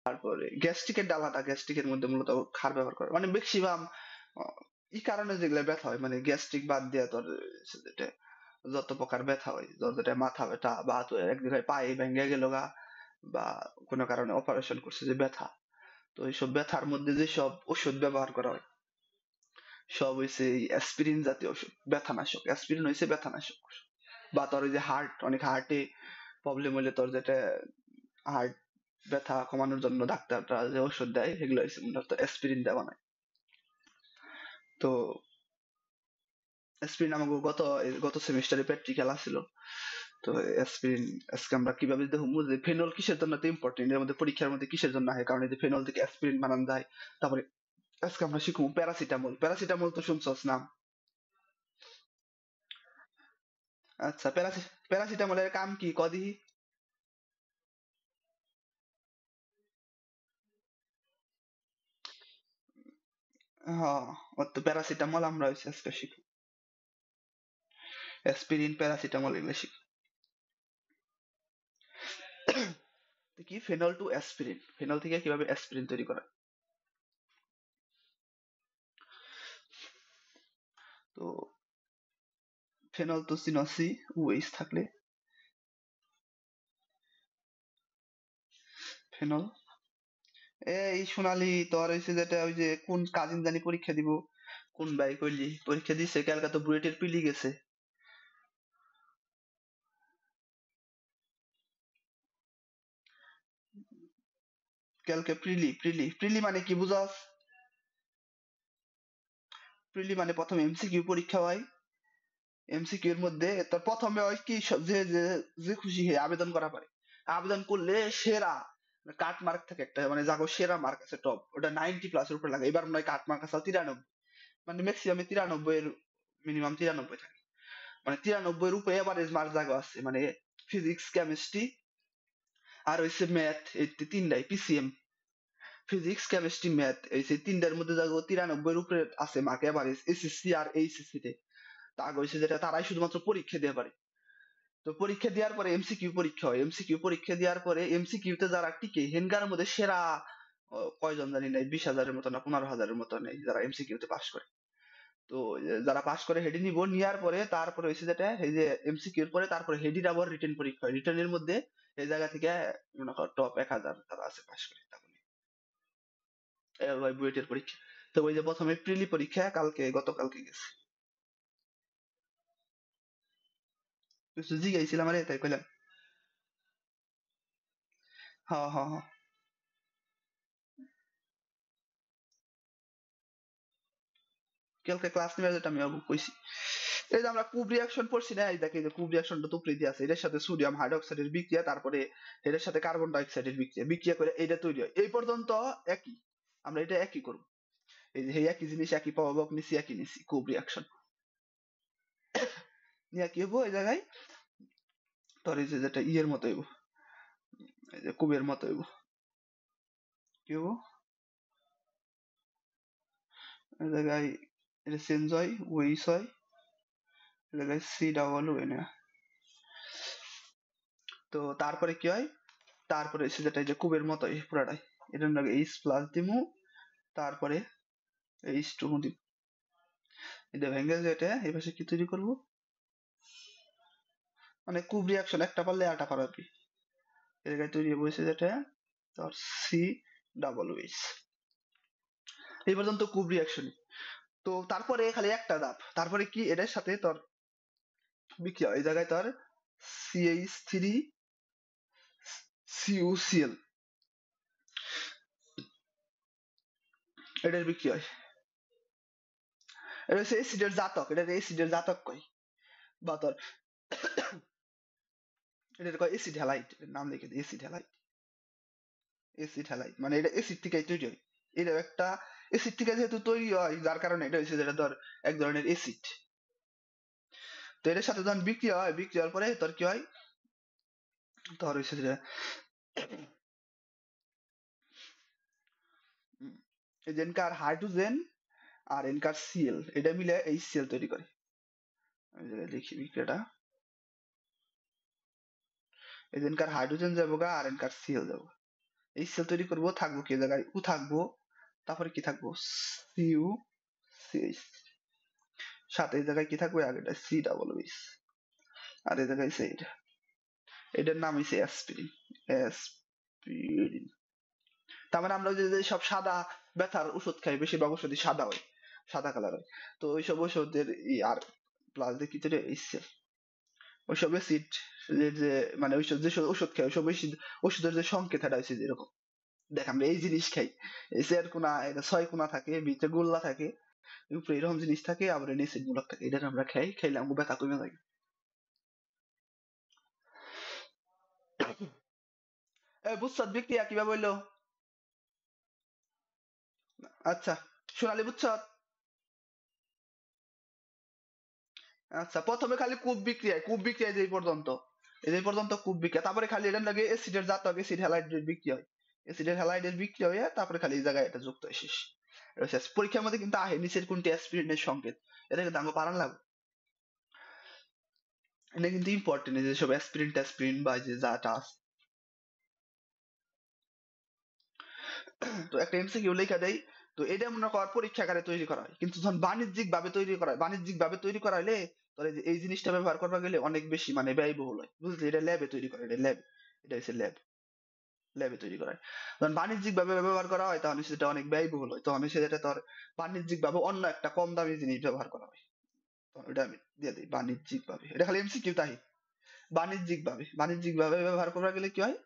তারপরে গ্যাস্ট্রিকের ডালাটা, গ্যাস্ট্রিকের মধ্যে মূলত ক্ষার ব্যবহার করে, মানে ম্যাক্সিমাম এই কারণে যেগুলো ব্যথা হয়, মানে গ্যাস্ট্রিক বাদ দিয়ে তোর যেটা যত প্রকার ব্যথা হয়, যেটা মাথা ব্যথা বা তো এক জায়গায় পায়ে ভেঙে গেল গা, বা কোনো কারণে অপারেশন করছে যে ব্যথা, তো এইসব ব্যথার মধ্যে যেসব ওষুধ ব্যবহার করা হয় সব হইছে এই অ্যাসপিরিন জাতীয় ওষুধ, ব্যথানাশক। অ্যাসপিরিন হইছে ব্যথানাশক। বা তোর ওই যে অনেক হার্টে প্রবলেম হলে তোর যেটা হার্ট ব্যথা কমানোর জন্য ডাক্তাররা যে ওষুধ দেয় সেগুলো হচ্ছে মূলত অ্যাসপিরিন দেওয়া নয়। তো অ্যাসপিরিন আমাকে গত সেমিস্টারে প্র্যাকটিক্যাল আসছিল। তো অ্যাসপিরিন আজকে আমরা কিভাবে দেখবো যে ফেনল কিসের জন্য এত ইম্পর্টেন্ট, এর মধ্যে পরীক্ষার মধ্যে কিসের জন্য হয়, কারণ এই যে ফেনল থেকে অ্যাসপিরিন বানানো যায়। তারপরে আজকে আমরা শিখবো প্যারাসিটামল। প্যারাসিটামল তো শুনছস নাম? আচ্ছা, প্যারাসিটামলের কাম কি কদি? হ্যাঁ, ওর তো প্যারাসিটামল আমরা হচ্ছে আজকে শিখবো। অ্যাসপিরিন, প্যারাসিটামল এগুলো শিখবো। তো কি ফেনল টু অ্যাসপিরিন, ফেনল থেকে কিভাবে অ্যাসপিরিন তৈরি করা। তো ফেনল তো সিনসি ওএইচ থাকলে ফেনল। এই সোনালি, তোর হইছে যেটা ওই যে কোন কাজিন জানি পরীক্ষা দিব, কোন ভাই কইলি পরীক্ষা দিছে কালকে, তো বুয়েটের পিলি গেছে। কালকে প্রিলি, প্রিলি মানে কি বুঝাস? প্রিলি মানে প্রথম এমসিকিউ পরীক্ষা হয়। এমসিকিউ এর মধ্যে তোর প্রথমে হয় কি যে যে যে খুশি হয়ে আবেদন করা পারে। আবেদন করলে সেরা কাট মার্ক থাকে একটা, মানে যাগো সেরা মার্ক আছে টপ, ওটা 90+ উপরে লাগে। এবার মনে হয় কাট মার্ক আছে 93, মানে ম্যাক্সিমাম 93 এর, মিনিমাম 93 থাকে, মানে 93 এর উপরে এভারেজ মার্ক জাগো আছে, মানে ফিজিক্স, কেমিস্ট্রি আর হইছে ম্যাথ, এই তিনটাই পিসিএম। ফিজিক্স, কেমিস্ট্রি, ম্যাথ, এই যে তিনটার মধ্যে যাগো 93 এর উপরে আছে মার্ক এভারেজ এসএসসি আর এইচএসসি তে। তা আগে হইছে যেটা তারাই শুধুমাত্র পরীক্ষা দিতে পারে। তো পরীক্ষা দেওয়ার পরে এমসিকিউ পরীক্ষা হয়, এমসিকিউ পরীক্ষা দেওয়ার পরে এমসিকিউ তে যারা টিকে হেনকার মধ্যে সেরা কয়জন জানি নাই, 20,000-এর মতো না 15,000-এর মতো নেই যারা এমসিকিউ তে পাস করে। তো যারা পাস করে হেডি নিব, নেওয়ার পরে তারপরে হয়েছে যেটা এই যে এমসিকিউ এর পরে তারপরে হেডির আবার রিটেন পরীক্ষা হয়, রিটেনের মধ্যে এই জায়গা থেকে মনে কর টপ 1,000 তারা আছে পাস করে, তখন বুয়েটের পরীক্ষা। তো ওই যে প্রথমে প্রিলি পরীক্ষা গতকালকে গেছে। কিছু জিজ্ঞাসিলাম আরে তাই কইলাম। হ্যাঁ হ্যাঁ হ্যাঁ, কালকে ক্লাস নেওয়ার যেটা আমি আবু কইছি, এই যে আমরা কুব রিয়াকশন পড়ছি না, এই দেখে যে কুব রিয়াকশনটা তো উপরে দিয়ে আছে, এটার সাথে সোডিয়াম হাইড্রোক্সাইডের বিক্রিয়া, তারপরে এটার সাথে কার্বন ডাই অক্সাইডের বিক্রিয়া, বিক্রিয়া করে এটা তৈরি হয়। এই পর্যন্ত একই, আমরা এটা একই করব। এই যে এই একই জিনিস, একই প্রভাবক নিছি, একই নিছি কুব রিয়াকশন নিয়ে কি হবো এই জায়গায়, তোর এই যে যেটা ইয়ের মতো হইব, এই যে কুবের মতো হইব। কি হবো এই জায়গায়, এটা চেঞ্জ হয়, ওইস হয়, এই জায়গায় সি ডাবল ওয়ে না। তো তারপরে কি হয়, তারপরে এসে যেটা এই যে কুবের মতো পুরাটাই, এটার নাকি এইচ প্লাস দিমু, তারপরে এইচ টু দিব, এটা ভেঙে যেটা এই পাশে কি তৈরি করব, মানে কুব রিয়াকশন একটা পারলে আটা পারবি, এই জায়গায় তৈরি হয়েছে যেটা তোর সি ডাবল এইচ। এই পর্যন্ত কুব রিয়াকশন। তো তারপরে খালি একটা ধাপ, তারপরে কি এটার সাথে তোর বিক্রিয়া, এই জায়গায় তোর CH3 CuCl, এটার বিক্রিয়া হয়। এটা হচ্ছে অ্যাসিডের জাতক, এটা অ্যাসিডের জাতক কয়, বা তোর এটা কয় অ্যাসিড হ্যালাইড, এর নাম লিখে দিই অ্যাসিড হ্যালাইড। অ্যাসিড হ্যালাইড মানে এটা অ্যাসিড থেকেই তৈরি হয়, এটা একটা অ্যাসিড থেকে যেহেতু তৈরি হয় যার কারণে এটা হচ্ছে যেটা ধর এক ধরনের অ্যাসিড। তো এটার সাথে যখন বিক্রিয়া হয়, বিক্রিয়া হওয়ার পরে তোর কি হয়, তোর হচ্ছে যে এই যে এনকার হাইড্রোজেন আর এনকার সিএল এটা মিলে এই সিএল তৈরি করে। আমি যদি লিখি বিক্রিয়াটা, এই যে এনকার হাইড্রোজেন যাবো গা আর এনকার সিএল যাবো, এইচসিএল তৈরি করবো, থাকবো কি জায়গায় উ থাকবো, তারপরে কি থাকবো সিইউ সিএইচ, সাথে এই জায়গায় কি থাকবে আগেটা সি ডাবল এইচ, আর এই জায়গায় এইটা, এটার নাম হইছে অ্যাসপিরিন। অ্যাসপিরিন তার মানে আমরা যে সব সাদা ব্যথার ওষুধ খাই, বেশিরভাগ ওষুধই সাদা হয়, সাদা কালার হয়। তো ওইসব ওষুধের আর প্লাস দিয়ে কি তৈরি এইচসিএল, ওইসব অ্যাসিড যে মানে ওইসব যে ওষুধ খাই ওইসব ওষুধের যে সংকেত এটা হচ্ছে যেরকম দেখ আমরা এই জিনিস খাই, এই চের কোনা এটা 6 কোনা থাকে, ভিতরে গোল্লা থাকে, উপরে এরকম জিনিস থাকে, আবার নিচে মূলক থাকে, এটা আমরা খাই, খাইলে আমাকে ব্যথা কমে যায়। বুঝছ বিক্রিয়া কিভাবে হইলো? আচ্ছা সোনালি বুঝছ? আচ্ছা প্রথমে খালি কূপ বিক্রিয়া যে পর্যন্ত, এই পর্যন্ত কূপ বিক্রিয়া, তারপরে খালি এটার লাগে অ্যাসিডের জাত হবে, অ্যাসিড হ্যালাইডের বিক্রিয়া হয়, অ্যাসিডের হ্যালাইডের বিক্রিয়া হয়ে তারপরে খালি এই জায়গায় এটা যুক্ত হয় শেষ। এটা শেষ। পরীক্ষার মধ্যে কিন্তু আহে নিচের কোনটি অ্যাসপিরিনের সংকেত, এটা কিন্তু আমাকে পারান লাগবে, এটা কিন্তু ইম্পর্টেন্ট, এই যে সব অ্যাসপিরিন ট্যাসপিরিন বা যে যাটা আছে। তো একটা এমসিকিউ লেখা দেই, তো এটা মনে কর পরীক্ষাগারে তৈরি করা হয়, কিন্তু যখন বাণিজ্যিক ভাবে তৈরি করা হয়, বাণিজ্যিক ভাবে তৈরি করা হলে তোর এই জিনিসটা ব্যবহার করবা গেলে অনেক বেশি মানে ব্যয়বহুল হয়, বুঝলি? এটা ল্যাবে তৈরি করে, এটা ল্যাব, এটা হচ্ছে ল্যাবে তৈরি করা হয়। যখন বাণিজ্যিক ভাবে ব্যবহার করা হয় তখন সেটা অনেক ব্যয়বহুল হয়, তখন সেটা তোর বাণিজ্যিক ভাবে অন্য একটা কম দামি জিনিস ব্যবহার করা হয়, তখন ওটা আমি দিয়ে দিই বাণিজ্যিক ভাবে, এটা খালি এমসিকিউ তাই। বাণিজ্যিক ভাবে ব্যবহার করা গেলে কি হয়,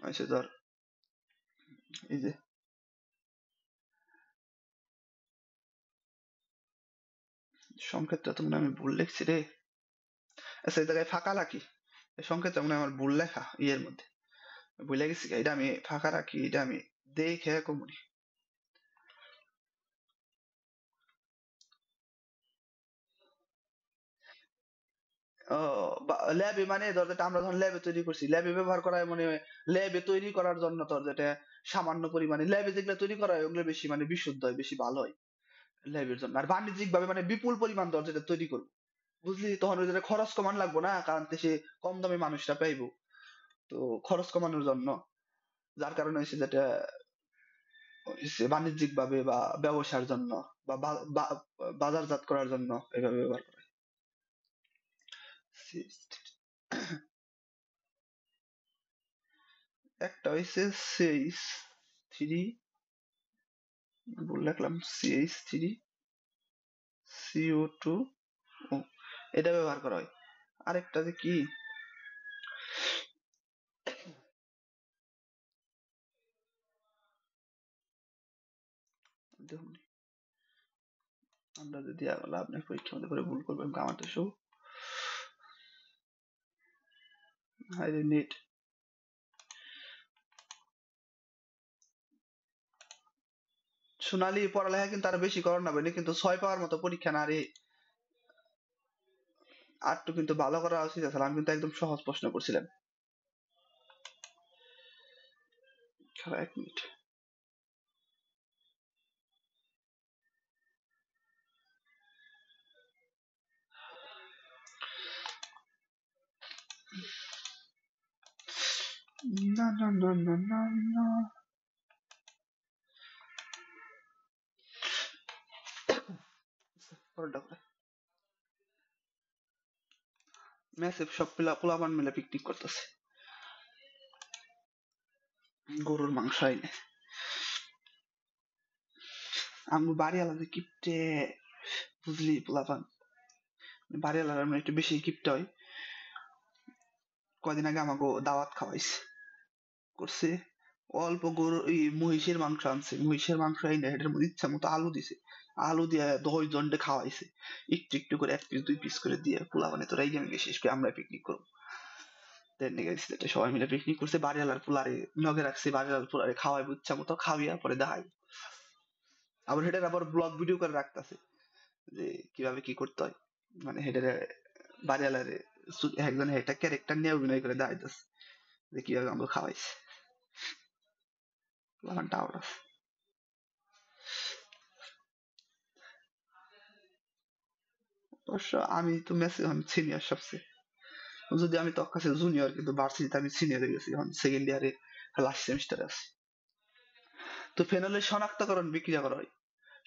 হচ্ছে ধর এই যে সংকেতটা তো মনে হয় আমি ভুল লিখছি রে, আচ্ছা এই জায়গায় ফাঁকা রাখি, এই সংকেতটা মনে হয় আমার ভুল লেখা ইয়ের মধ্যে, ভুলে গেছি, এটা আমি ফাঁকা রাখি, এটা আমি দেখে কমুনি। ও ল্যাবে মানে ধর যেটা আমরা যখন ল্যাবে তৈরি করছি, ল্যাবে ব্যবহার করা হয় মানে ল্যাবে তৈরি করার জন্য তোর যেটা সামান্য পরিমাণে ল্যাবে যেগুলো তৈরি করা হয় ওগুলো বেশি মানে বিশুদ্ধ হয়, বেশি ভালো হয় ল্যাবের জন্য। আর বাণিজ্যিক ভাবে মানে বিপুল পরিমাণ ধর যেটা তৈরি করবো, বুঝলি? তখন ওই যেটা খরচ কমান লাগবো না, কারণ সে কম দামে মানুষটা পাইবো, তো খরচ কমানোর জন্য, যার কারণে হচ্ছে যেটা বাণিজ্যিক ভাবে বা ব্যবসার জন্য বা বাজারজাত করার জন্য এভাবে ব্যবহার করা হয়। একটা হইছে CH3, ভুল লিখলাম, CH3 CO2, ও এটা ব্যবহার করা হয়। আরেকটা যে কি দেখুন, আমরা যদি লাভ নেই, পরীক্ষার মধ্যে করে ভুল করবেন আমার তো সব হাইরে নেট। সোনালি পড়ালেখা কিন্তু আরো বেশি করার না বলে কিন্তু 6 পাওয়ার মতো পরীক্ষা না রে, আর তো কিন্তু ভালো করা উচিত আছে, আমি কিন্তু একদম সহজ প্রশ্ন করছিলাম। খারাপ, 1 মিনিট। না না না না না না, পরেরটা করে ম্যাসিভ সব পোলাপান মিলে পিকনিক করতেছে, গরুর মাংস আইনে আমি বাড়ি আলাদা কিপটে, বুঝলি? পোলাপান বাড়ি আলাদা আমরা একটু বেশি কিপটে হয়। কয়দিন আগে আমাকে দাওয়াত খাওয়াইছে, করছে অল্প গরু মহিষের মাংস আনছে, মহিষের মাংস আইনে এটার মধ্যে ইচ্ছা মতো আলু দিছে, আলু দিয়ে 10 জনকে খাওয়াইছে, একটু একটু করে 1 পিস 2 পিস করে দিয়ে, পোলাপানে তোরা এই গেমে শেষ করে আমরা পিকনিক করবো। সবাই মিলে পিকনিক করছে, বাড়িওয়ালার পোলারে লগে রাখছে, বাড়িওয়ালার পোলারে খাওয়াই ইচ্ছা মতো খাওয়াইয়া পরে দেখাই, আবার সেটার আবার ব্লগ ভিডিও করে রাখতেছে যে কিভাবে কি করতে হয়, মানে হেটারে বাড়িওয়ালারে একজন একটা ক্যারেক্টার নিয়ে অভিনয় করে দেখাইতেছে যে কিভাবে আমরা খাওয়াইছি, পোলাপানটা আওড়া। অবশ্য আমি তো মেসি এখন সিনিয়র সবচেয়ে, যদি আমি তোর কাছে জুনিয়র কিন্তু ভার্সিটিতে আমি সিনিয়র হয়ে গেছি এখন 2nd ইয়ারে, লাস্ট সেমিস্টারে আছে। তো ফেনলের শনাক্তকরণ বিক্রিয়া করা হয়,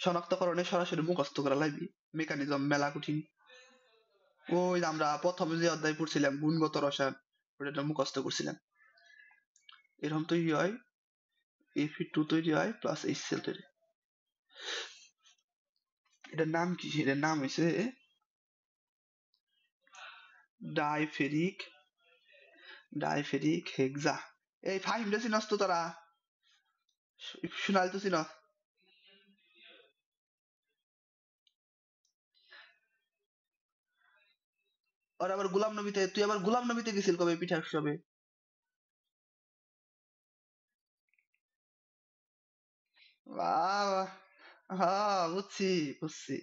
শনাক্তকরণে সরাসরি মুখস্থ করা লাগবে, মেকানিজম মেলা কঠিন। ওই আমরা প্রথমে যে অধ্যায় পড়ছিলাম গুণগত রসায়ন, ওটা মুখস্থ করছিলাম। এরকম তৈরি হয়, Fe2 তৈরি হয় প্লাস HCl তৈরি। এটার নাম কি? এটার নাম হয়েছে ডাইফেরিক হেক্সা। এই ফাহিমটা চিনস তো তোরা? শুনাল তো চিনস? আর আবার গোলাম নবীতে, তুই আবার গোলাম নবীতে গেছিল কবে পিঠা উৎসবে? বাহ, হ্যাঁ বুঝছি বুঝছি।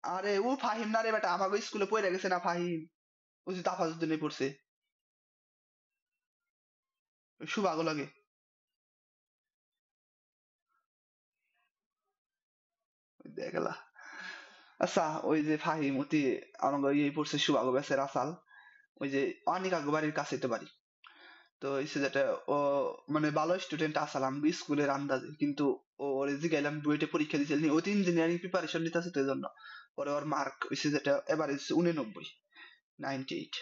আরে ও ফাহিম না রে বেটা, আমাকে স্কুলে পড়ে গেছে না ফাহিম, ও যে তাফাজুদ্দিনে পড়ছে, ওই সুভাগো লাগে। দেখলা। আচ্ছা ওই যে ফাহিম অতি আমাকে ইয়ে পড়ছে সুভাগো ব্যাসের আসাল, ওই যে অনেক আগে বাড়ির কাছে তো বাড়ি। তো হচ্ছে যেটা, ও মানে ভালো স্টুডেন্ট আসালাম স্কুলের আন্দাজে, কিন্তু ও ওর জিগাইলাম বুয়েটে পরীক্ষা দিয়েছিল ও তো ইঞ্জিনিয়ারিং প্রিপারেশন নিতে আছে তো এই জন্য। পরে ওর মার্ক হচ্ছে যেটা এবারে 99, 98,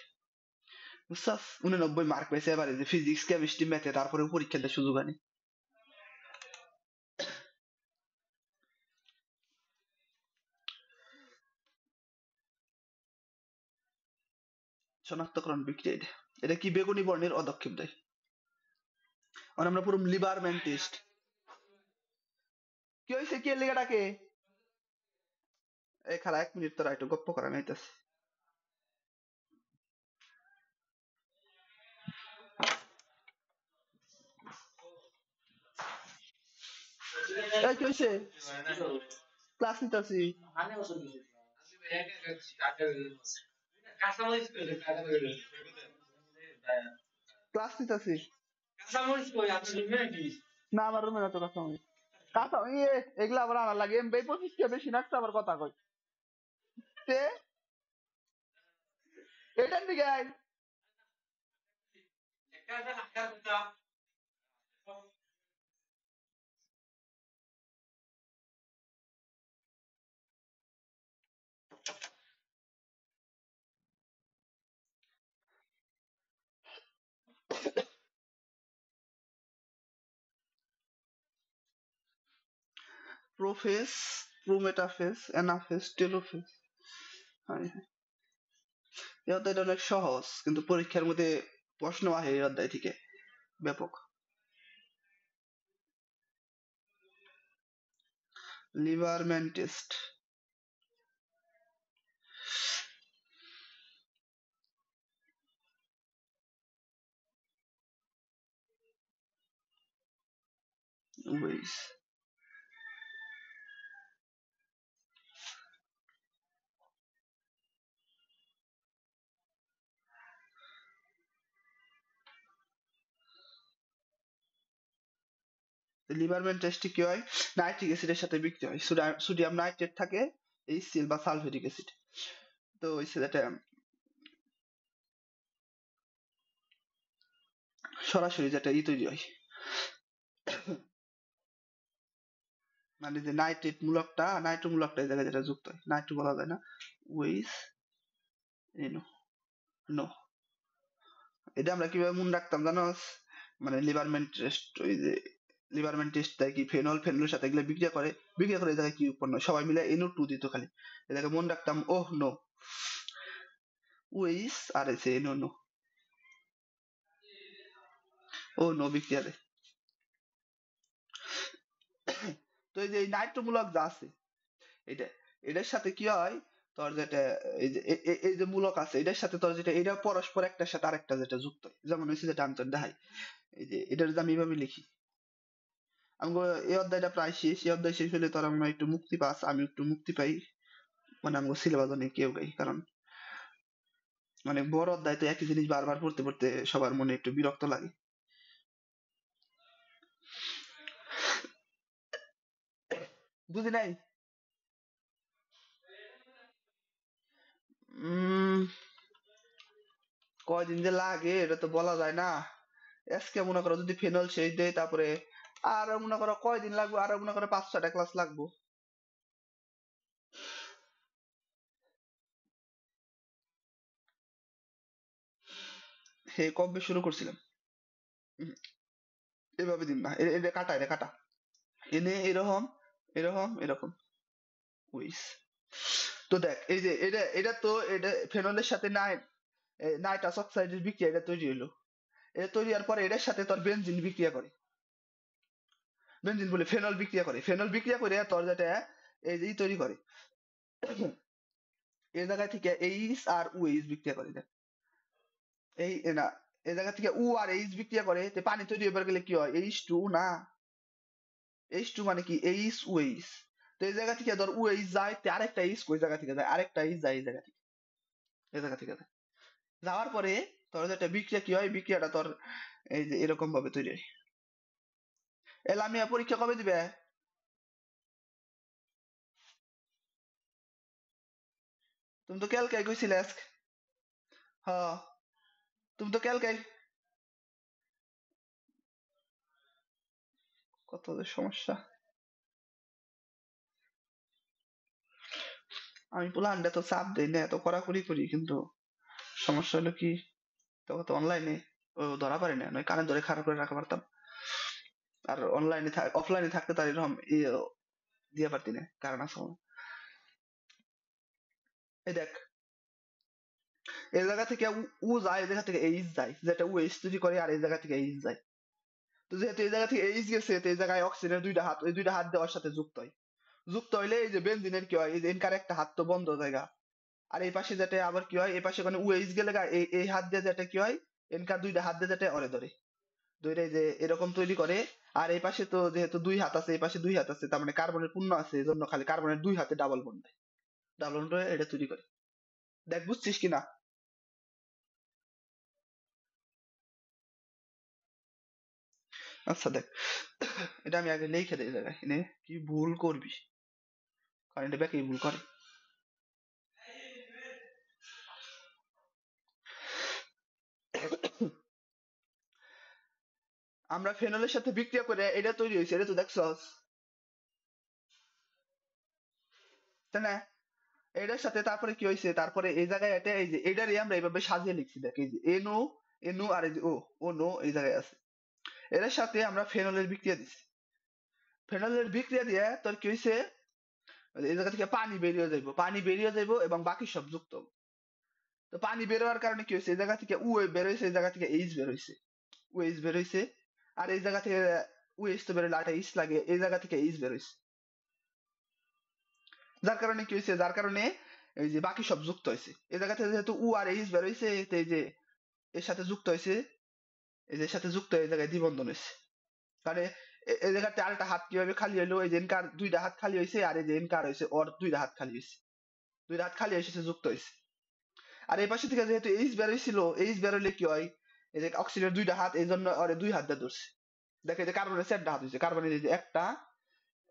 বুঝছস? 99 মার্ক পেয়েছে এবারে, যে ফিজিক্স কেমিস্ট্রি ম্যাথে, তারপরে পরীক্ষা দেওয়ার সুযোগ হয়নি। শনাক্তকরণ বিক্রিয়া এটা, এটা কি বেগুনি বর্ণের অদক্ষেপ দেয়। আর আমরা পুরো লিবারম্যান টেস্ট। কি হয়েছে, কি লেগে ডাকে? এই খালা 1 মিনিট তোরা একটু গপ্প করা নাইতেছে। এই কি হয়েছে? ক্লাস নিতেছি। ক্লাস নিতেছি। না আমার রুমে না তো কাঁচামরিচ। কাঁচা ইয়ে এগুলা আবার আনার লাগে, এমবি 25 বেশি নাকছে আবার কথা কই। তে এটার দিকে আয়। Prophase, prometaphase, anaphase, telophase. হায় হায়। এই অধ্যায়টা অনেক সহজ, কিন্তু পরীক্ষার মধ্যে প্রশ্ন আসে এই অধ্যায় থেকে ব্যাপক। Liebermann test. ওয়েস। লিবারম্যান টেস্টে কি হয়, নাইট্রিক অ্যাসিডের সাথে বিক্রিয়া হয়, সোডিয়াম নাইট্রেট থাকে, HCl বা সালফিউরিক অ্যাসিড। তো ওই সেটা সরাসরি যেটা তৈরি হয়, মানে যে নাইট্রেট মূলকটা, নাইট্রো মূলকটা এই জায়গায় যেটা যুক্ত হয়, নাইট্রো বলা যায় না, ওইস এনো, নো। এটা আমরা কিভাবে মনে রাখতাম জানোস? মানে লিবারম্যান টেস্ট, ওই যে লিবারম্যান টেস্ট দেয় কি, ফেনল ফেনলের সাথে এগুলো বিক্রিয়া করে, বিক্রিয়া করে এই জায়গায় কি উৎপন্ন হয়? সবাই মিলে NO2 দিত খালি, এটাকে মনে রাখতাম ওহ নো, ওইস আর এসে এনো নো, ও নো বিক্রিয়া দেয়। তো এই যে নাইট্রোমূলক যা আছে, এটা এটার সাথে কি হয়, তোর যেটা এই যে এই যে মূলক আছে এটার সাথে তোর যেটা, এটা পরস্পর একটার সাথে আরেকটা যেটা যুক্ত হয়, যেমন হচ্ছে যেটা আমি তোর দেখাই, এই যে এটার যদি আমি এভাবে লিখি, আমি এই অধ্যায়টা প্রায় শেষ, এই অধ্যায় শেষ হলে তোর আমরা একটু মুক্তি পাস, আমি একটু মুক্তি পাই, মানে আমাকে সিলেবাস অনেক কেউ গাই, কারণ মানে বড় অধ্যায় তো একই জিনিস বারবার পড়তে পড়তে সবার মনে একটু বিরক্ত লাগে। বুঝি নাই। উম কয়দিন যে লাগে এটা তো বলা যায় না। আজকে মনে করো যদি ফেনল শেষ দেয়, তারপরে আর মনে করো কয়দিন লাগবে, আর মনে করো 5-6টা ক্লাস লাগবে। হে কবে শুরু করছিলাম? উম, এভাবে দিন না, এটা কাটা, এটা কাটা। এনে এরকম এরকম এরকম উইস। তো দেখ এই যে এটা এটা তো এটা ফেনলের সাথে নাইট্রাস অক্সাইডের বিক্রিয়া এটা তৈরি হলো। এটা তৈরি হওয়ার পরে এটার সাথে তোর বেনজিন বিক্রিয়া করে। বেনজিন বলে ফেনল বিক্রিয়া করে, ফেনল বিক্রিয়া করে তোর যেটা এই যে তৈরি করে, এই জায়গা থেকে এইচ আর ওএইচ বিক্রিয়া করে দেখ। এই না, এই জায়গা থেকে উ আর এইচ বিক্রিয়া করে, তো পানি তৈরি হবার গেলে কি হয়, এইচ টু না, এইচ টু মানে কি এইচ ওএইচ। তো এই জায়গা থেকে ধর ওএইচ যায়, তো আরেকটা এইচ ওই জায়গা থেকে যায়, আরেকটা এইচ যায় এই জায়গা থেকে, এই জায়গা থেকে যায়। যাওয়ার পরে তোর যেটা বিক্রিয়া কি হয়, বিক্রিয়াটা তোর এই যে এরকম ভাবে তৈরি হয়। এলামিয়া পরীক্ষা কবে দিবে? তুমি তো কালকে কইছিলে আজকে। হ্যাঁ, তুমি তো কালকে। কত যে সমস্যা। আমি প্ল্যানটা তো চাপ দেই না, এত কড়াকড়ি করি, কিন্তু সমস্যা হলো কি, তখন তো অনলাইনে ও ধরা পারি না, নয় কানে ধরে খারাপ করে রাখা পারতাম। আর অনলাইনে অফলাইনে থাকতে তার এরকম দিয়ে পারতি না, কারণ আছে আমার। এই দেখ, এই জায়গা থেকে উ যায়, এই জায়গা থেকে এইচ যায়, যেটা ও এইচ তৈরি করে, আর এই জায়গা থেকে এইচ যায়। তো যেহেতু এই জায়গা থেকে এইচ গেছে, তো এই জায়গায় অক্সিজেনের দুইটা হাত, ওই দুইটা হাত দেওয়ার সাথে যুক্ত হয়। যুক্ত হইলে এই যে বেনজিনের কি হয়, এই যে এনকার একটা হাত তো বন্ধ জায়গা, আর এই পাশে যেটা আবার কি হয়, এই পাশে মানে ওএইচ গেলে এই এই হাত দিয়ে যেটা কি হয়, এনকার দুইটা হাত দিয়ে যেটা অরে ধরে ধরে যে এরকম তৈরি করে। আর এই পাশে তো যেহেতু দুই হাত আছে, এই পাশে দুই হাত আছে, তার মানে কার্বনের পূর্ণ আছে, এই জন্য খালি কার্বনের দুই হাতে ডাবল বন্ড দেয়, ডাবল বন্ড এটা তৈরি করে। দেখ বুঝছিস কিনা? আচ্ছা দেখ, এটা আমি আগে লিখে দিই জায়গায়, এনে কি ভুল করবি, কারণ এটা ব্যাকে ভুল করে। আমরা ফেনলের সাথে বিক্রিয়া করে এটা তৈরি হয়েছে, এটা তো দেখছস, তাই না? এটার সাথে তারপরে কি হয়েছে, তারপরে এই জায়গায় এটা এই যে এটারই আমরা এইভাবে সাজিয়ে লিখছি, দেখ এই যে এনও, এনও আর এই যে ও নো এই জায়গায় আছে। এটার সাথে আমরা ফেনলের বিক্রিয়া দিছি, ফেনলের বিক্রিয়া দিয়ে তোর কি হয়েছে, এই জায়গা থেকে পানি বেরিয়ে যাইবো, পানি বেরিয়ে যাইবো এবং বাকি সব যুক্ত হবে। তো পানি বের হওয়ার কারণে কি হয়েছে, এই জায়গা থেকে উ বের হয়েছে, এই জায়গা থেকে এইচ বের হয়েছে, ও এইচ বের হয়েছে। আর এই জায়গা থেকে ও এইচ তো বেরোলে একটা এইচ লাগে, এই জায়গা থেকে এইচ বের হয়েছে। যার কারণে কি হয়েছে, যার কারণে এই যে বাকি সব যুক্ত হয়েছে, এই জায়গা থেকে যেহেতু উ আর এইচ বের হয়েছে, এই যে এর সাথে যুক্ত হয়েছে, এই যে সাথে যুক্ত এই জায়গায় দ্বিবন্ধন হয়েছে। মানে এই জায়গাতে আরেকটা হাত কিভাবে খালি হলো, এই যে এনকার দুইটা হাত খালি হয়েছে, আর এই যে এনকার হয়েছে ওর দুইটা হাত খালি হয়েছে, দুইটা হাত খালি এসেছে যুক্ত হয়েছে। আর এই পাশে থেকে যেহেতু এইচ বের হয়েছিল, এইচ বের হলে কি হয়, এই যে অক্সিজেনের দুইটা হাত, এই জন্য ওরে দুই হাত দিয়ে ধরছে। দেখে যে কার্বনের চারটা হাত হয়েছে, কার্বনের এই যে একটা,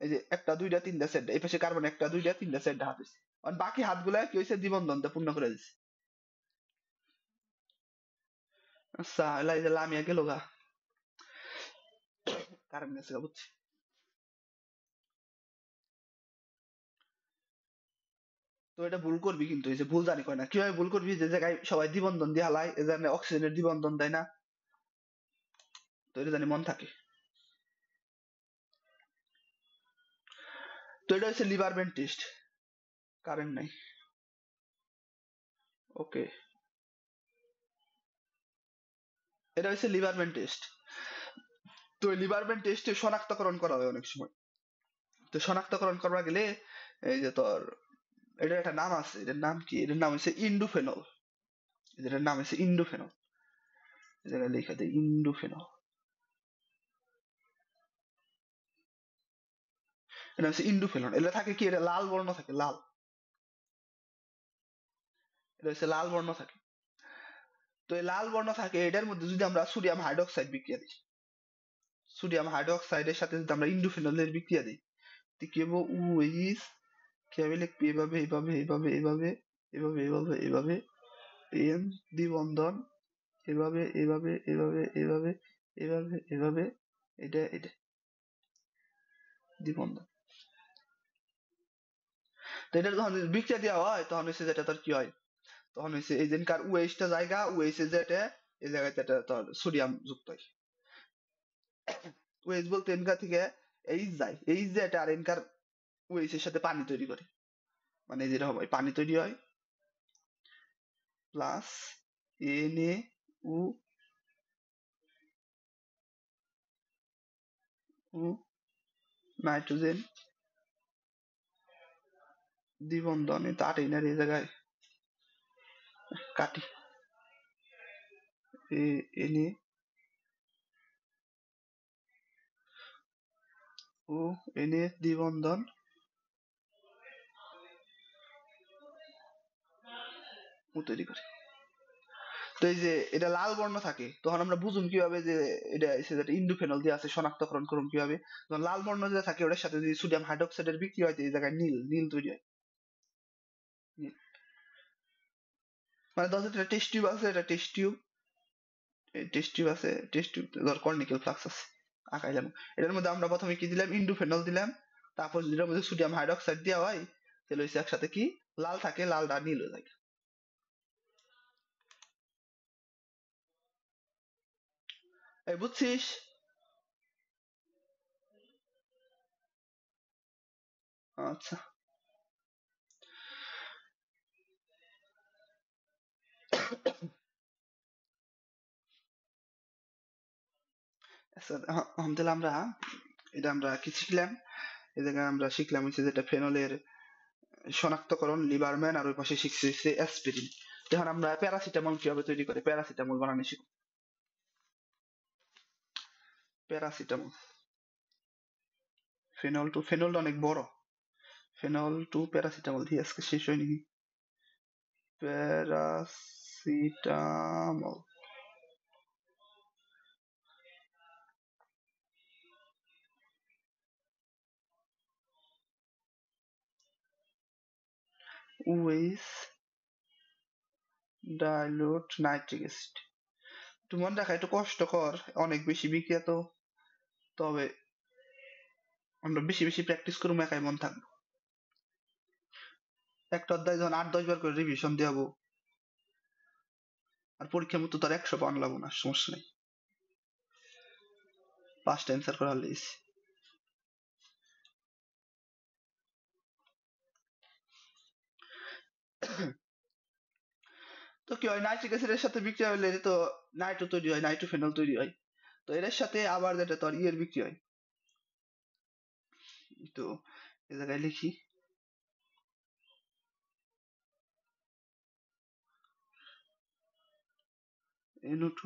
এই যে একটা দুইটা তিনটা চারটা, এই পাশে কার্বন একটা দুইটা তিনটা চারটা হাত হয়েছে। আর বাকি হাতগুলা কি হয়েছে, দ্বিবন্ধন দিয়ে পূর্ণ করে দিচ্ছে। আচ্ছা এলাই যে লামিয়া গেল গা, কারেন্ট গেছে গা, বুঝছি। তো এটা ভুল করবি কিন্তু, এই যে ভুল জানি কয় না, কিভাবে ভুল করবি, যে জায়গায় সবাই দ্বিবন্ধন দিয়ে হালায়, এই জন্য অক্সিজেনের দ্বিবন্ধন দেয় না, তো এটা জানি মন থাকে। তো এটা হচ্ছে লিবারম্যান টেস্ট। কারেন্ট নাই, ওকে। এটা হচ্ছে লিবারম্যান টেস্ট। তো লিবারম্যান টেস্টে শনাক্তকরণ করা হয় অনেক সময়। তো শনাক্তকরণ করা গেলে এই যে তোর, এটার একটা নাম আছে, এটার নাম কি, এটার নাম হচ্ছে ইন্ডোফেনল, এটার নাম হচ্ছে ইন্ডোফেনল, এটা লেখা দেয় ইন্ডোফেনল। এটা হচ্ছে ইন্ডোফেনল, এটা থাকে কি, এটা লাল বর্ণ থাকে, লাল, এটা হচ্ছে লাল বর্ণ থাকে। তো এই লাল বর্ণ থাকে, এটার মধ্যে যদি আমরা সোডিয়াম হাইড্রোক্সাইড বিক্রিয়া দিই, সোডিয়াম হাইড্রোক্সাইডের সাথে যদি আমরা ইন্ডোফেনলের বিক্রিয়া দিই, কি হবো উ ইস কিভাবে লিখবি এভাবে এভাবে এভাবে এভাবে এভাবে এভাবে এভাবে এম দ্বিবন্ধন এভাবে এভাবে এভাবে এভাবে এভাবে এভাবে এটা এটা দ্বিবন্ধন। তো এটা যখন বিক্রিয়া দেওয়া হয় তখন হচ্ছে যেটা তোর কি হয়, তখন হচ্ছে এই যেখানকার ওএইচটা জায়গা ওএইচের যেটা এই জায়গাতে এটা তোর সোডিয়াম যুক্ত হয়। ওএইচ বলতে এনকার থেকে এইচ যায়, এইচ যে এটা আর এনকার ওএইচ এর সাথে পানি তৈরি করে, মানে যেরকম হয় পানি তৈরি হয় প্লাস এন এ উ উ নাইট্রোজেন দ্বিবন্ধন এটা আটেই না রে, এই জায়গায় কাটি A N A O N A দ্বিবন্ধন ও তৈরি করে। তো এই যে এটা লাল বর্ণ থাকে তখন আমরা বুঝুন কিভাবে যে এটা এসে যেটা ইন্ডোফেনল দিয়ে আছে শনাক্তকরণ করুন কিভাবে, যখন লাল বর্ণ যে থাকে ওটার সাথে যদি সোডিয়াম হাইড্রোক্সাইডের বিক্রিয়া হয় তো এই জায়গায় নীল নীল তৈরি হয়। নীল। মানে ধর একটা টেস্ট টিউব আছে, এটা টেস্ট টিউব, এই টেস্ট টিউব আছে, টেস্ট টিউব ধর কর্নিক্যাল ফ্লাক্স আছে আঁকাইলাম, এটার মধ্যে আমরা প্রথমে কি দিলাম ইন্ডোফেনল দিলাম, তারপর যেটার মধ্যে সোডিয়াম হাইড্রোক্সাইড দেওয়া হয় তাহলে হচ্ছে একসাথে কি লাল থাকে, লালটা নীল হয়ে যায়। এই বুঝছিস? আচ্ছা। আচ্ছা, আলহামদুলিল্লাহ আমরা এটা আমরা কি শিখলাম, এই জায়গায় আমরা শিখলাম হচ্ছে যেটা ফেনলের শনাক্তকরণ লিবারম্যান, আর ওই পাশে শিখছি হচ্ছে অ্যাসপিরিন। এখন আমরা প্যারাসিটামল কিভাবে তৈরি করে প্যারাসিটামল বানানো শিখব। প্যারাসিটামল ফেনল টু, ফেনলটা অনেক বড়, ফেনল টু প্যারাসিটামল দিয়ে আজকে শেষ হয়নি। Paracetamol with dilute nitric acid. একটু মনে রাখা একটু কষ্টকর, অনেক বেশি বিক্রিয়া তো, তবে আমরা বেশি বেশি প্র্যাকটিস করবো একাই মন থাকবো। একটা অধ্যায় যখন 8-10 বার করে রিভিশন দেবো, আর পরীক্ষার মতো তার 100 পাওয়ানো লাগবো না, সমস্যা নেই, 5টা অ্যান্সার করা হলে তো কি হয় নাইট্রিক অ্যাসিডের সাথে বিক্রিয়া হলে তো নাইট্রো তৈরি হয়, নাইট্রোফেনল তৈরি হয়, তো এর সাথে আবার যেটা তোর ইয়ের বিক্রি হয়, তো এ জায়গায় লিখি NO2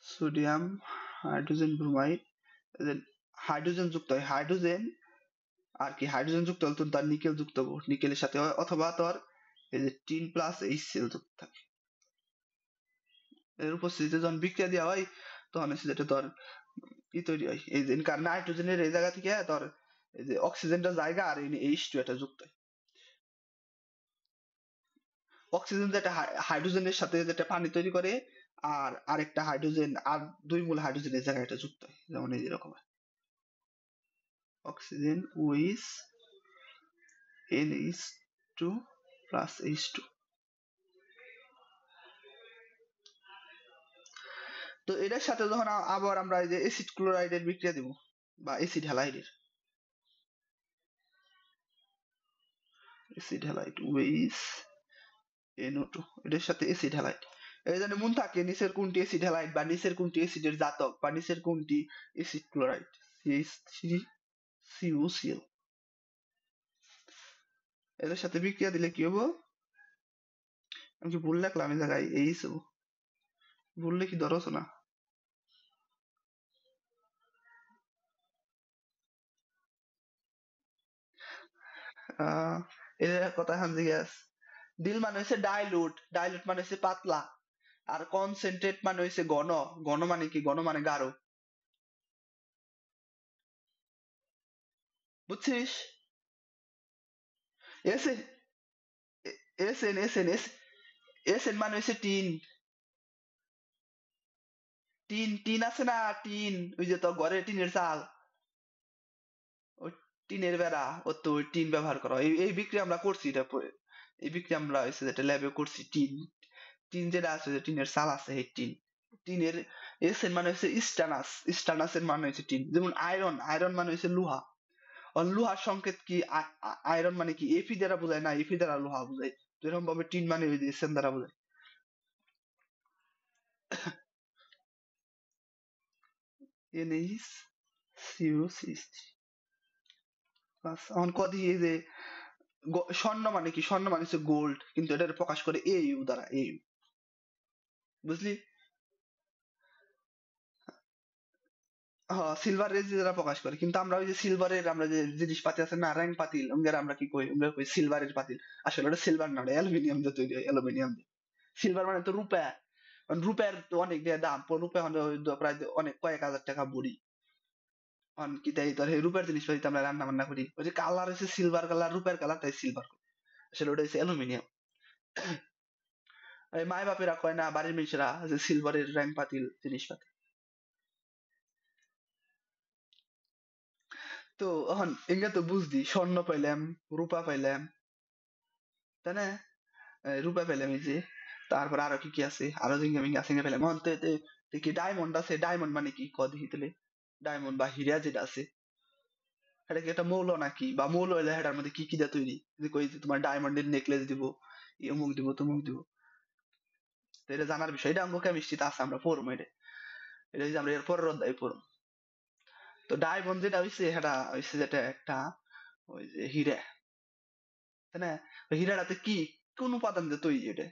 sodium hydrogen bromide, hydrogen যুক্ত হয়, হাইড্রোজেন আর কি হাইড্রোজেন যুক্ত হলে তো তার নিকেল যুক্ত হবো, নিকেলের সাথে অথবা তোর এই যে টিন প্লাস HCl যুক্ত থাকে, এর উপস্থিতিতে যখন বিক্রিয়া দেওয়া হয় তখন হচ্ছে যেটা তোর ই তৈরি হয়, এই যে নাইট্রোজেনের এই জায়গা থেকে তোর এই যে অক্সিজেনটা জায়গা আর H2 এটা যুক্ত হয়, অক্সিজেন যেটা হাইড্রোজেনের সাথে যেটা পানি তৈরি করে, আর আরেকটা হাইড্রোজেন আর 2 মূল হাইড্রোজেনের জায়গায় এটা যুক্ত হয়, যেমন এই যেরকম oxygen with NH2 plus H2। তো এটার সাথে যখন আবার আমরা এই যে অ্যাসিড ক্লোরাইডের বিক্রিয়া দিব বা অ্যাসিড হ্যালাইডের, অ্যাসিড হ্যালাইড উইথ NO2, এটার সাথে অ্যাসিড হ্যালাইড, এই জন্য মন থাকে নিচের কোনটি অ্যাসিড হ্যালাইড বা নিচের কোনটি অ্যাসিডের জাতক বা নিচের কোনটি অ্যাসিড ক্লোরাইড, CH3CuCl, এদের সাথে বিক্রিয়া দিলে কি হবো, আমি কি ভুল লিখলাম এই জায়গায় এইচ হবো, ভুল লিখি ধরছ না, এর কথা এখন জিজ্ঞাস, ডিল মানে হচ্ছে ডাইলুট, ডাইলুট মানে হচ্ছে পাতলা, আর কনসেন্ট্রেট মানে হচ্ছে ঘন, ঘন মানে কি, ঘন মানে গাঢ়, বুঝছিস? এসে এসএন এসএন এসএন মানে হচ্ছে টিন। টিন টিন আছে না, টিন, ওই যে তোর ঘরে টিনের চাল, ওই টিনের বেড়া, ও তো ওই টিন ব্যবহার করা হয়। এই বিক্রি আমরা করছি, এটা এই বিক্রি আমরা হয়েছে যেটা ল্যাবে করছি। টিন টিন যেটা আছে, যে টিনের চাল আছে, এই টিন। টিনের এসেন মানে হচ্ছে স্টানাস, স্টানাসের মানে হচ্ছে টিন। যেমন আয়রন, আয়রন মানে হচ্ছে লোহা। আর লোহার সংকেত কি? আয়রন মানে কি এফি দ্বারা বোঝায় না, এফি দ্বারা লোহা বোঝায়। যেরকম ভাবে টিন মানে ওই যে এসেন দ্বারা বোঝায়। NH CO six plus. এখন কদি এই যে স্বর্ণ মানে কি? স্বর্ণ মানে হচ্ছে গোল্ড, কিন্তু এটা প্রকাশ করে এইউ দ্বারা, এইউ। বুঝলি? হ্যাঁ, সিলভার রেজ দ্বারা প্রকাশ করে। কিন্তু আমরা ওই যে সিলভারের, আমরা যে জিনিসপাতি আছে না, র্যাং পাতিল, ওদের আমরা কি কই? আমরা কই সিলভারের পাতিল। আসলে ওটা সিলভার না, ওটা অ্যালুমিনিয়াম দিয়ে তৈরি হয়, অ্যালুমিনিয়াম দিয়ে। সিলভার মানে তো রূপা। কারণ রূপার তো অনেক দিয়ে দাম, রূপা এখন প্রায় অনেক কয়েক হাজার টাকা বুড়ি। এখন কি তাই তোর এই রূপার জিনিসপাতি আমরা রান্না বান্না করি, ওই যে কালার হচ্ছে সিলভার কালার, রূপার কালার, তাই সিলভার। আসলে ওটা হচ্ছে অ্যালুমিনিয়াম। এই মায় বাপেরা কয় না, বাড়ির মানুষেরা, যে সিলভারের র্যাং পাতিল জিনিসপাতি। তো এখন এগুলা তো বুঝলি, স্বর্ণ পাইলাম, রূপা পাইলাম, তাই না? রূপা পেলাম এই যে। তারপর আরো কি কি আছে, আরো জিঙ্গা মিঙ্গা সিঙ্গা পেলাম। এখন কি ডায়মন্ড আছে? ডায়মন্ড মানে কি ক দেখি তাহলে। ডায়মন্ড বা হীরা যেটা আছে, এটা কি একটা মৌল নাকি? বা মৌল হইলে এটার মধ্যে কি কি দিয়ে তৈরি? যে কই যে তোমার ডায়মন্ডের নেকলেস দিব, অমুক দিব, তমুক দিব। তো এটা জানার বিষয়, এটা অঙ্ক কেমিস্ট্রিতে আছে, আমরা পড়বো এটা। এটা হচ্ছে আমরা এর পরের অধ্যায়ে পড়বো। তো ডায়মন্ড যেটা হইছে, সেটা হইছে যেটা একটা ওই যে হীরা, তাই না? তো হীরাটাতে কি, কোন উপাদান দিয়ে তৈরি এটা?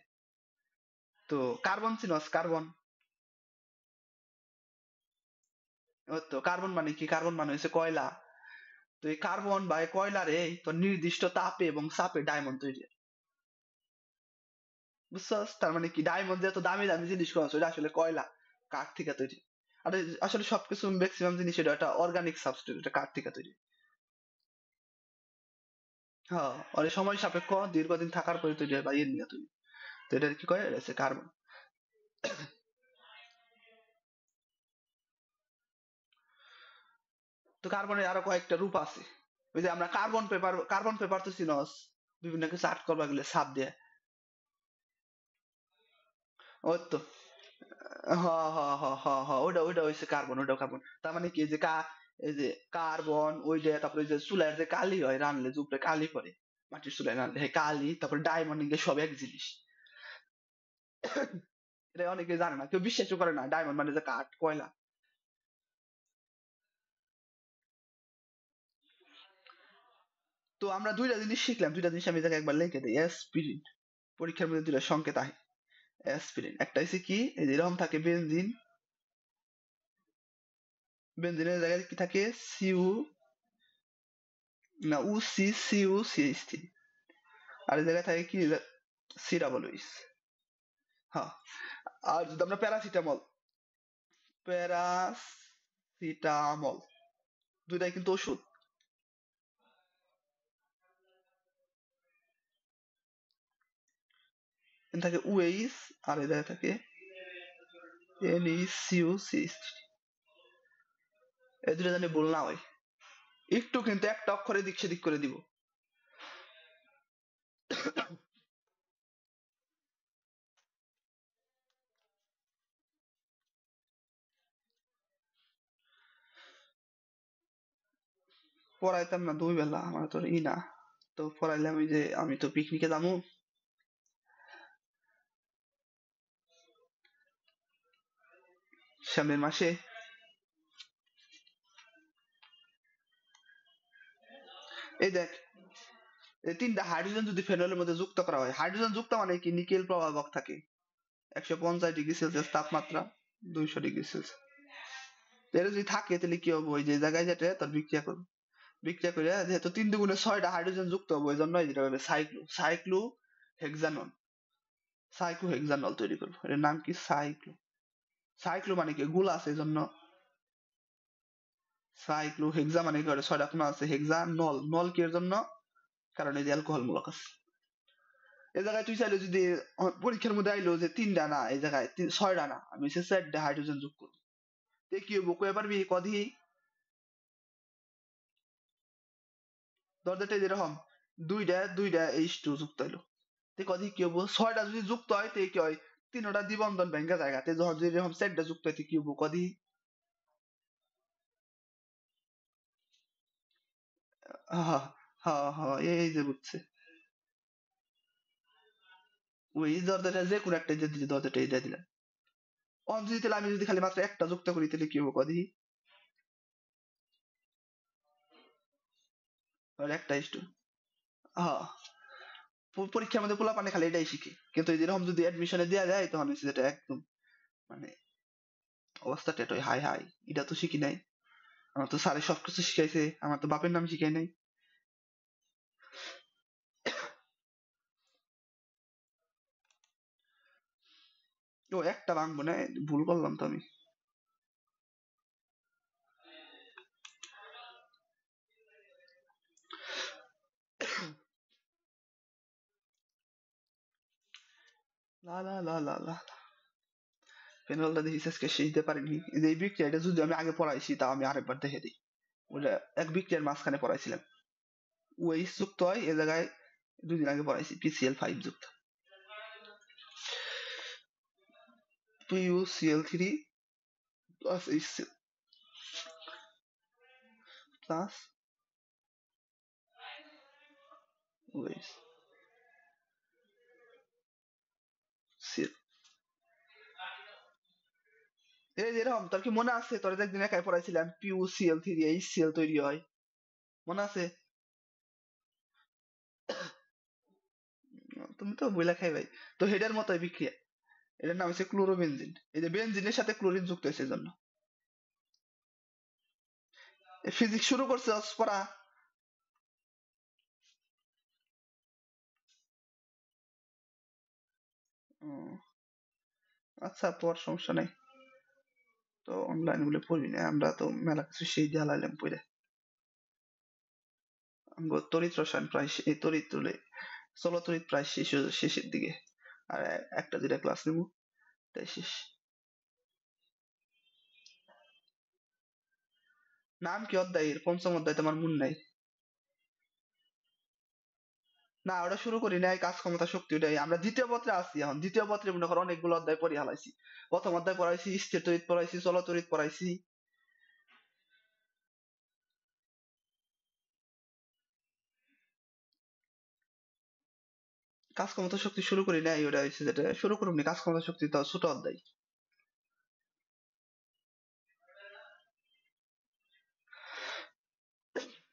তো কার্বন চিনস? কার্বন, ওই তো কার্বন মানে কি? কার্বন মানে হচ্ছে কয়লা। তো এই কার্বন বা এই কয়লারে তো নির্দিষ্ট তাপে এবং চাপে ডায়মন্ড তৈরি হয়। বুঝছস? তার মানে কি, ডায়মন্ড যে এত দামি দামি জিনিস করা হচ্ছে, এটা আসলে কয়লা, কাঠ থেকে তৈরি। আর আসলে সবকিছু ম্যাক্সিমাম জিনিস এটা একটা অর্গানিক সাবস্টেন্স, এটা কাঠ থেকে তৈরি। হ্যাঁ, আর এই সময় সাপেক্ষ, দীর্ঘদিন থাকার পরে তৈরি হয় বা ইয়ে নিয়ে তৈরি। তো এটা কি কয়? এটা হচ্ছে কার্বন। তো কার্বনের আরো কয়েকটা রূপ আছে। ওই যে আমরা কার্বন পেপার, কার্বন পেপার তো চিনস, বিভিন্ন কিছু আর্ট করবা গেলে ছাপ দিয়ে। ওই তো, হ হ হ হ হ, ওইটা ওইটা হচ্ছে কার্বন, ওইটা কার্বন। তার মানে কি, যে এই যে কার্বন ওইটা, তারপরে ওই যে চুলার যে কালি হয় রানলে, যে উপরে কালি পড়ে মাটির চুলায় রানলে, হ্যাঁ কালি, তারপরে ডায়মন্ড, এগুলো সব এক জিনিস। এটা অনেকে জানে না, কেউ বিশ্বাসও করে না, ডায়মন্ড মানে যে কাঠ, কয়লা। তো আমরা দুইটা জিনিস শিখলাম, দুইটা জিনিস আমি এটাকে একবার লিখে দিই। অ্যাসপিরিন, পরীক্ষার মধ্যে দুইটা সংকেত আহে। অ্যাসপিরিন একটা হচ্ছে কি, এই যে এরকম থাকে বেনজিন, বেনজিনের জায়গায় কি থাকে? সিউ, না উ সি, সিউ সিএইচ থ্রি। আর এই জায়গায় থাকে কি, সি ডাবল এইচ। হ্যাঁ। আর যদি আমরা প্যারাসিটামল, প্যারাসিটামল, দুইটাই কিন্তু ওষুধ। এখানে থাকে ওএইচ, আর এই জায়গায় থাকে NaCO6। এই দুটো জানি ভুল না হয়, একটু কিন্তু একটা অক্ষরে দিক সেদিক করে দিব। পড়াইতাম না দুই বেলা, আমার তো ই না। তো পড়াইলাম, ওই যে আমি তো পিকনিকে যাবো সামনের মাসে। এই দেখ, এই তিনটা হাইড্রোজেন যদি ফেনলের মধ্যে যুক্ত করা হয়, হাইড্রোজেন যুক্ত মানে কি, নিকেল প্রভাবক থাকে 150 ডিগ্রি সেলসিয়াস তাপমাত্রা, 200 ডিগ্রি সেলসিয়াস। এটা যদি থাকে তাহলে কি হবে? ওই যে জায়গায় যেটা তোর বিক্রিয়া করবে, বিক্রিয়া করে যেহেতু 3 × 6 হাইড্রোজেন যুক্ত হবে, ওই জন্য যেটা হবে সাইক্লো হেক্সানল, সাইক্লো হেক্সানল তৈরি করবো। এর নাম কি? সাইক্লো। সাইক্লো মানে কি, গোলা আছে এই জন্য সাইক্লোহেক্সা মানে কি, 6টা কোণ আছে। হেক্সা নল, নল কি এর জন্য? কারণ এই যে অ্যালকোহল মূলক আছে। এই জায়গায় তুই চাইলে যদি পরীক্ষার মধ্যে আইলো যে 3টা না, এই জায়গায় 6টা না, আমি 4টা হাইড্রোজেন যোগ করব, তে কি হবো কয়ে পারবি? কদি ধর যেটা যেরকম দুইটা H2 যুক্ত হইলো, তে কদি কি হবো? 6টা যদি যুক্ত হয় তে কি হয়? 3টা দ্বিবন্ধন ভেঙে জায়গাতে যখন যেরকম 4টা যুক্ত হয় কি হবো কদি? হ্যাঁ হ্যাঁ হ্যাঁ, এই যে বুঝছে। ওই দরজাটা যে কোনো একটা দিয়ে দিলি, দরজাটা এই দিয়ে দিলাম। অন যদি তাহলে আমি যদি খালি মাত্র একটা যুক্ত করি তাহলে কি হবো কদি? আর একটা H2। হ্যাঁ, পরীক্ষার মধ্যে পোলাপানে খালি এটাই শিখে, কিন্তু এরকম যদি অ্যাডমিশনে দেওয়া যায় তখন হচ্ছে যেটা একদম মানে অবস্থা টেটই হাই হাই। এটা তো শিখি নাই, আমার তো স্যারে সবকিছু শিখাইছে, আমার তো বাপের নাম শিখাই নাই। ও একটা ভাঙবো না, ভুল করলাম তো আমি। লা লা লা লা লা, ফেনলটা দেখি আজকে শেষ দিতে পারিনি। এই যে এই বিক্রিয়াটা যদি আমি আগে পড়াইছি তা আমি আরেকবার দেখে দিই। ওটা এক বিক্রিয়ার মাঝখানে পড়াইছিলাম, ওএইচ যুক্ত হয় এ জায়গায় 2 দিন আগে পড়াইছি PCl5 যুক্ত, PuCl3 plus HCl plus OH Cl। এই যে এরকম তোর কি মনে আছে? তোর যে একদিন একাই পড়াইছিলাম PuCl3 HCl তৈরি হয়, মনে আছে? তুমি তো বইলা খাই ভাই। তো হেডের মতোই বিক্রিয়া, এটার নাম হচ্ছে ক্লোরোবেনজিন। এই যে বেনজিনের সাথে ক্লোরিন যুক্ত হয়েছে এই জন্য। ফিজিক্স শুরু করছে পড়া? ও, আচ্ছা পর, সমস্যা নাই। তো অনলাইন গুলো পড়বি না, আমরা তো মেলা কিছু সেই দিয়ে হালাইলাম পড়ে। আমগো তড়িৎ রসায়ন প্রায় এই তড়িৎ তুলে চলো তড়িৎ প্রায় শেষের দিকে, আর একটা দুইটা ক্লাস নেবো, তাই শেষ। নাম কি অধ্যায়ের? পঞ্চম অধ্যায় তোমার মন নাই? না ওটা শুরু করি নাই, কাজ ক্ষমতা শক্তি ওটাই আমরা দ্বিতীয় পত্রে আছি এখন। দ্বিতীয় পত্রে মনে করো অনেকগুলো অধ্যায় পড়ে হালাইছি। প্রথম অধ্যায় পড়াইছি, স্থির তড়িৎ পড়াইছি, চল তড়িৎ পড়াইছি। কাজ ক্ষমতা শক্তি শুরু করি নাই, ওটা হচ্ছে যেটা শুরু করুন কাজ ক্ষমতা শক্তি তো ছোট অধ্যায়।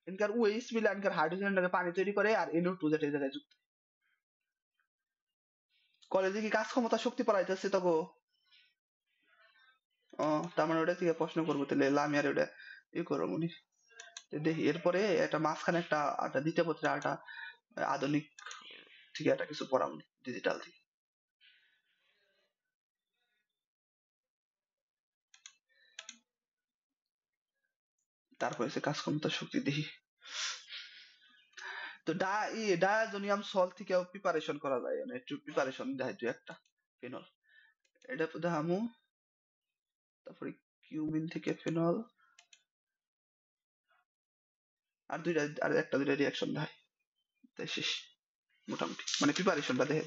এনকার ওএইচ মিলে এনকার হাইড্রোজেন পানি তৈরি করে, আর NO2 যেটা এই জায়গায় যুক্ত। কলেজে কি কাজ ক্ষমতা শক্তি পড়াইতেছে তো গো? ও, তার মানে ওটা থেকে প্রশ্ন করবো তাহলে আমি আর ওটা ই করবো মনি। দেখি এরপরে একটা মাঝখানে একটা দ্বিতীয় পত্রে একটা আধুনিক থেকে একটা কিছু পড়াবো ডিজিটাল থেকে। তারপরে সে কাজ ক্ষমতা শক্তি দেখি। তো ডায়াজোনিয়াম সল্ট থেকেও প্রিপারেশন করা যায়, মানে একটু প্রিপারেশন দেয় তুই একটা ফেনল, এটা দেখামু। তারপরে কিউমিন থেকে ফেনল, আর একটা দুইটা রিয়াকশন দেয়, তাই শেষ মোটামুটি, মানে প্রিপারেশনটা দেখে।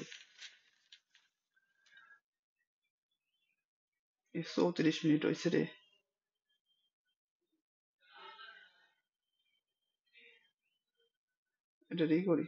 34 মিনিট হয়েছে রে, এটা করি।